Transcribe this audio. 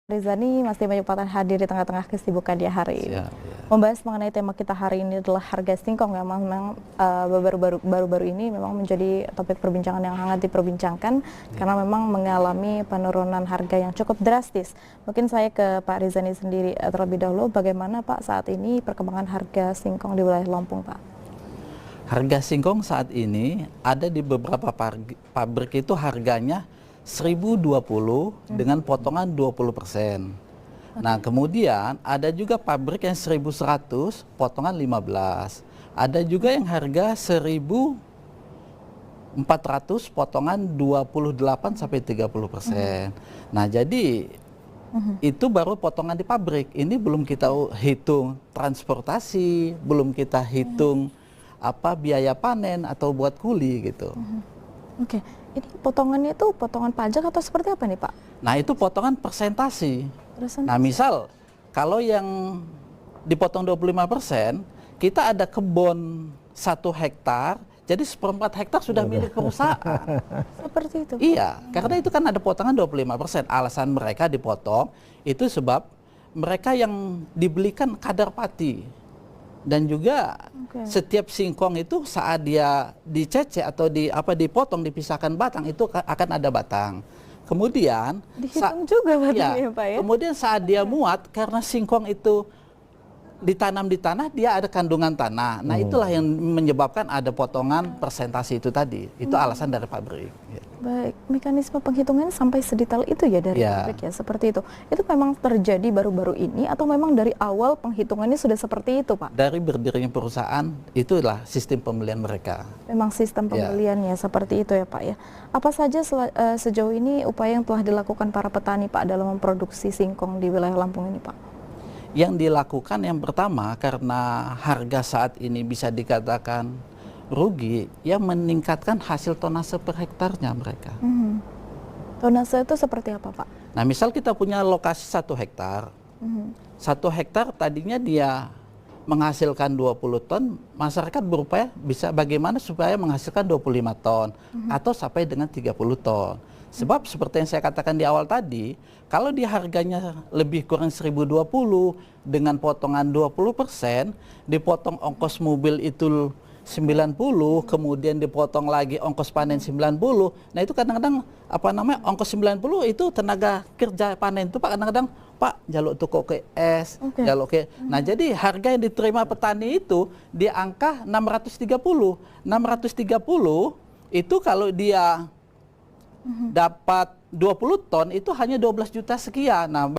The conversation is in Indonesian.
Rizani masih menyempatkan hadir di tengah-tengah kesibukan dia hari ini. Siap, ya. Membahas mengenai tema kita hari ini adalah harga singkong yang memang baru-baru ini memang menjadi topik perbincangan yang hangat diperbincangkan karena memang mengalami penurunan harga yang cukup drastis. Mungkin saya ke Pak Rizani sendiri terlebih dahulu, bagaimana Pak saat ini perkembangan harga singkong di wilayah Lampung, Pak? Harga singkong saat ini ada di beberapa pabrik itu harganya 1.020 dengan potongan 20%. Nah, kemudian ada juga pabrik yang 1.100 potongan 15. Ada juga yang harga 1.400 potongan 28 sampai 30%. Nah, jadi itu baru potongan di pabrik. Ini belum kita hitung transportasi, belum kita hitung biaya panen atau buat kuli gitu. Oke, ini potongannya itu potongan pajak atau seperti apa nih Pak? Nah, itu potongan persentase. Nah, misal kalau yang dipotong 25%, kita ada kebun 1 hektar, jadi 1/4 hektar sudah milik perusahaan. Seperti itu Pak? Iya, karena itu kan ada potongan 25%. Alasan mereka dipotong itu sebab mereka yang dibelikan kadar pati. Dan juga setiap singkong itu saat dia dicecek atau dipotong, dipisahkan batang, itu akan ada batang. Kemudian dihitung juga batangnya Pak ya? Kemudian saat dia muat, karena singkong itu ditanam di tanah, dia ada kandungan tanah. Nah, itulah yang menyebabkan ada potongan persentase itu tadi. Itu alasan dari pabrik. Baik, mekanisme penghitungan sampai sedetail itu ya dari pabrik ya, seperti itu. Itu memang terjadi baru-baru ini atau memang dari awal penghitungannya sudah seperti itu Pak? Dari berdirinya perusahaan, itulah sistem pembelian mereka. Memang sistem pembeliannya seperti itu ya Pak ya. Apa saja sejauh ini upaya yang telah dilakukan para petani Pak dalam memproduksi singkong di wilayah Lampung ini Pak? Yang dilakukan yang pertama, karena harga saat ini bisa dikatakan rugi, yang meningkatkan hasil tonase per hektarnya mereka. Tonase itu seperti apa Pak? Nah, misal kita punya lokasi 1 hektar. 1 hektar tadinya dia menghasilkan 20 ton, masyarakat berupaya bisa bagaimana supaya menghasilkan 25 ton atau sampai dengan 30 ton. Sebab seperti yang saya katakan di awal tadi, kalau di harganya lebih kurang 1.020 dengan potongan 20%, dipotong ongkos mobil itu 90, kemudian dipotong lagi ongkos panen 90. Nah, itu kadang-kadang ongkos 90 itu tenaga kerja panen itu Pak, kadang-kadang Pak jaluk toko ke es, jaluk ke. Nah, jadi harga yang diterima petani itu di angka 630. 630 itu kalau dia dapat 20 ton itu hanya 12 juta sekian. Nah,